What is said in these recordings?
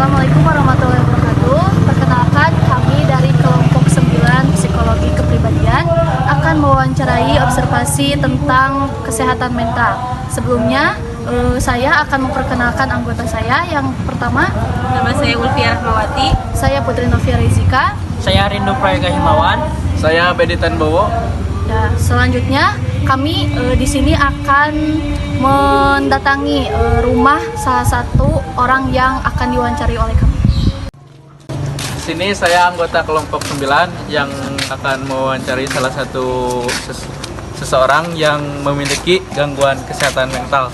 Assalamualaikum warahmatullahi wabarakatuh. Perkenalkan, kami dari kelompok 9 Psikologi Kepribadian akan mewawancarai observasi tentang kesehatan mental. Sebelumnya, saya akan memperkenalkan anggota saya. Yang pertama, Nama saya Ulfiah Rahmawati. saya Putri Novia Rizika. Saya Rindu Prayoga Himawan. Saya Beditan Bowo. Ya, selanjutnya kami di sini akan mendatangi rumah salah satu orang yang akan diwawancari oleh kami. Di sini saya anggota kelompok 9 yang akan mewawancari salah satu seseorang yang memiliki gangguan kesehatan mental.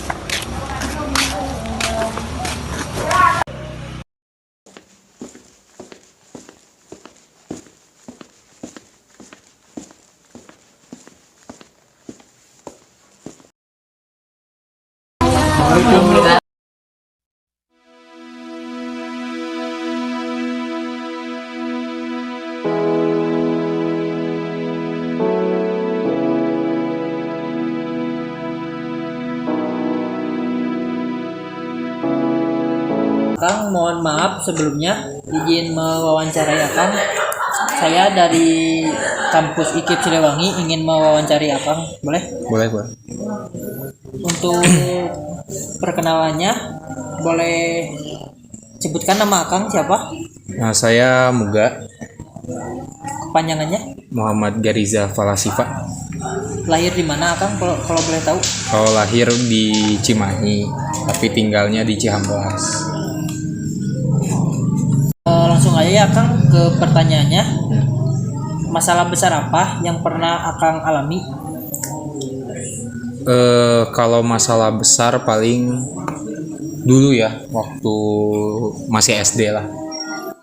Kang, mohon maaf sebelumnya izin mewawancarai Akang. Saya dari kampus IKIP Siliwangi ingin mewawancari Akang, boleh? Boleh. Untuk perkenalannya, boleh sebutkan nama Akang siapa? Nah, saya Muga Kepanjangannya? Muhammad Gariza Falasifa. Lahir di mana Akang kalau boleh tahu? Kalau lahir di Cimahi, tapi tinggalnya di Cihampelas. Langsung aja ya Akang ke pertanyaannya. Masalah besar apa yang pernah Akang alami? Kalau masalah besar paling dulu ya, waktu masih SD lah.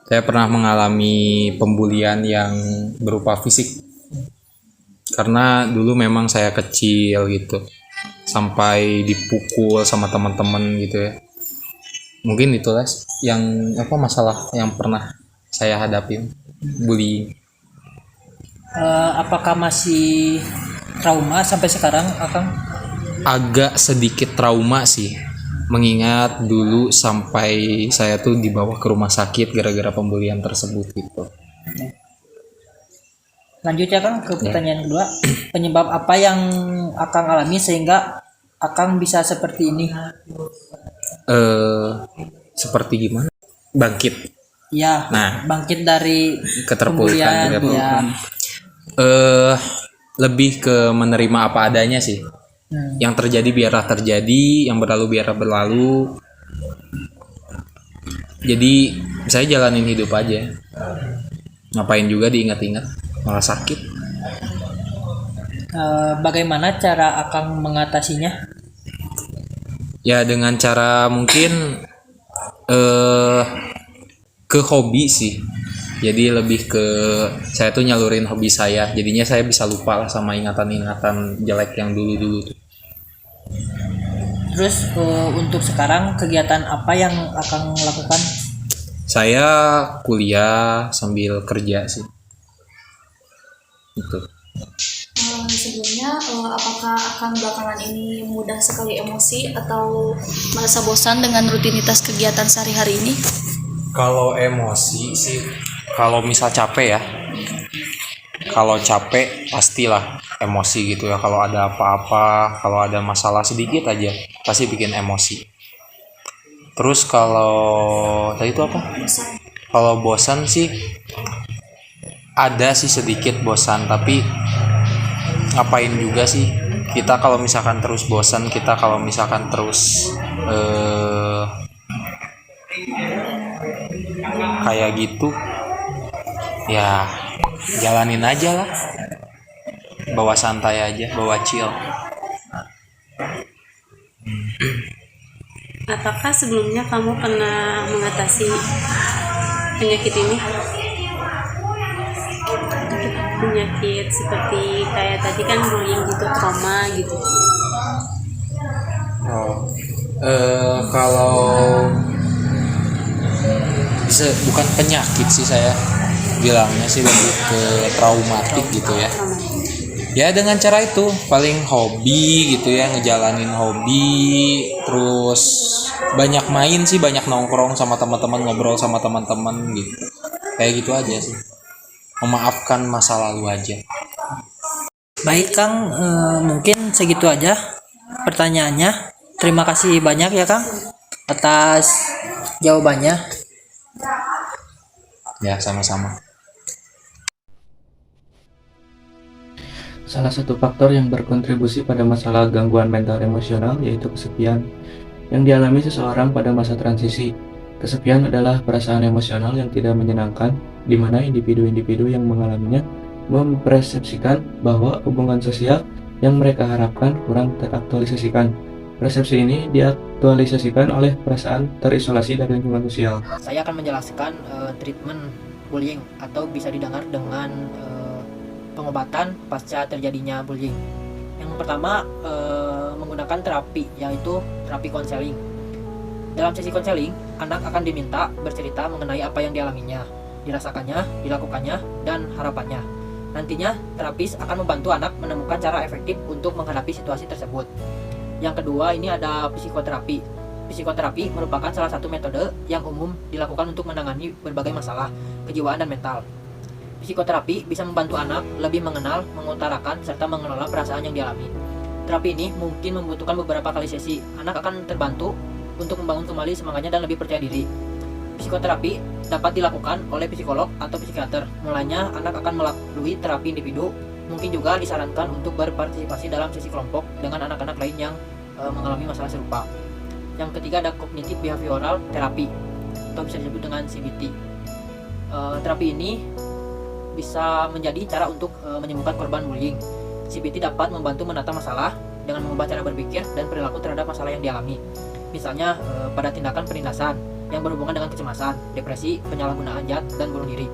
Saya pernah mengalami pembulian yang berupa fisik. Karena dulu memang saya kecil gitu. Sampai dipukul sama teman-teman gitu ya. Mungkin itulah yang masalah yang pernah saya hadapi, bullying. Apakah masih trauma sampai sekarang Akang? Agak sedikit trauma sih, mengingat dulu sampai saya tuh dibawa ke rumah sakit gara-gara pembulian tersebut gitu. Lanjut ya Kang ke pertanyaan kedua. Penyebab apa yang Akang alami sehingga Akang bisa seperti ini? Seperti gimana? Bangkit. Ya, Nah, bangkit dari keterpurukan. pembulian, Lebih ke menerima apa adanya sih. Yang terjadi biarlah terjadi, yang berlalu biarlah berlalu. Jadi saya jalanin hidup aja. Ngapain juga diingat-ingat, malah sakit. Bagaimana cara Akang mengatasinya? Ya dengan cara mungkin ke hobi sih. Jadi lebih ke saya tuh nyalurin hobi saya. Jadinya saya bisa lupa lah sama ingatan-ingatan jelek yang dulu-dulu tuh. Terus untuk sekarang kegiatan apa yang Akang lakukan? Saya kuliah sambil kerja sih. Itu. Sebelumnya, apakah akan belakangan ini mudah sekali emosi atau merasa bosan dengan rutinitas kegiatan sehari-hari ini? Kalau emosi sih, kalau misal capek ya, kalau capek pastilah emosi gitu ya. Kalau ada apa-apa, kalau ada masalah sedikit aja, pasti bikin emosi. Terus kalau tadi itu apa? Kalau bosan sih, ada sih sedikit bosan, tapi ngapain juga sih kita kalau misalkan terus bosan, kita kalau misalkan terus kayak gitu ya jalanin aja lah, bawa santai aja, bawa chill. Apakah sebelumnya kamu pernah mengatasi penyakit ini? Penyakit seperti kayak tadi kan bullying gitu, trauma gitu. Kalau bisa bukan penyakit sih, saya bilangnya sih lebih ke traumatik gitu ya. Ya dengan cara itu paling hobi gitu ya, ngejalanin hobi, terus banyak main sih, banyak nongkrong sama teman-teman, ngobrol sama teman-teman gitu. Kayak gitu aja sih. Memaafkan masa lalu aja. Baik Kang, mungkin segitu aja pertanyaannya. Terima kasih banyak ya Kang atas jawabannya. Ya, sama-sama. Salah satu faktor yang berkontribusi pada masalah gangguan mental emosional yaitu kesepian yang dialami seseorang pada masa transisi. Kesepian adalah perasaan emosional yang tidak menyenangkan, di mana individu-individu yang mengalaminya mempersepsikan bahwa hubungan sosial yang mereka harapkan kurang teraktualisasikan. Persepsi ini diaktualisasikan oleh perasaan terisolasi dari lingkungan sosial. Saya akan menjelaskan treatment bullying atau bisa didengar dengan pengobatan pasca terjadinya bullying. Yang pertama menggunakan terapi, yaitu terapi konseling. Dalam sesi konseling, anak akan diminta bercerita mengenai apa yang dialaminya, dirasakannya, dilakukannya, dan harapannya. Nantinya, terapis akan membantu anak menemukan cara efektif untuk menghadapi situasi tersebut. Yang kedua, ini ada psikoterapi. Psikoterapi merupakan salah satu metode yang umum dilakukan untuk menangani berbagai masalah kejiwaan dan mental. Psikoterapi bisa membantu anak lebih mengenal, mengutarakan, serta mengelola perasaan yang dialami. Terapi ini mungkin membutuhkan beberapa kali sesi. Anak akan terbantu untuk membangun kembali semangatnya dan lebih percaya diri. Psikoterapi dapat dilakukan oleh psikolog atau psikiater. Mulanya, anak akan melalui terapi individu. Mungkin juga disarankan untuk berpartisipasi dalam sesi kelompok dengan anak-anak lain yang mengalami masalah serupa. Yang ketiga ada cognitive behavioral therapy atau bisa disebut dengan CBT. Terapi ini bisa menjadi cara untuk menyembuhkan korban bullying. CBT dapat membantu menata masalah dengan mengubah cara berpikir dan perilaku terhadap masalah yang dialami. Misalnya pada tindakan penindasan yang berhubungan dengan kecemasan, depresi, penyalahgunaan zat, dan bunuh diri.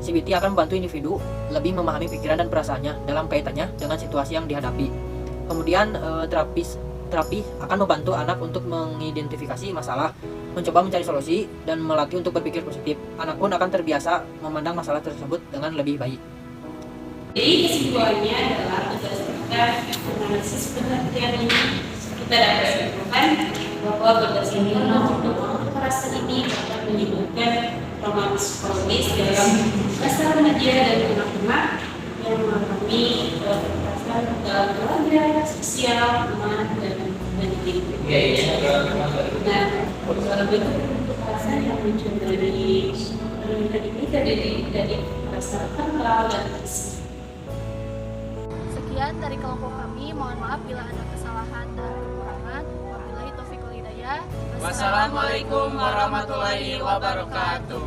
CBT akan membantu individu lebih memahami pikiran dan perasaannya dalam kaitannya dengan situasi yang dihadapi. Kemudian terapi akan membantu anak untuk mengidentifikasi masalah, mencoba mencari solusi, dan melatih untuk berpikir positif. Anak pun akan terbiasa memandang masalah tersebut dengan lebih baik. Jadi kesimpulannya adalah tugas kita menganalisis pengertian ini. Kita dapat simpulkan bahwa berkesimpulan untuk kekerasan ini dapat menyebabkan trauma psikologis dalam rasa remaja dan anak-anak yang mengalami kekerasan dalam keluarga, sosial, aman, dan pendidik. Nah, kalau itu kekerasan yang muncul dari rasa kenal dan Sekian dari kelompok kami. Mohon maaf bila ada kesalahan dan kekurangan. Wabillahi taufiq wal hidayah. Wassalamualaikum warahmatullahi wabarakatuh.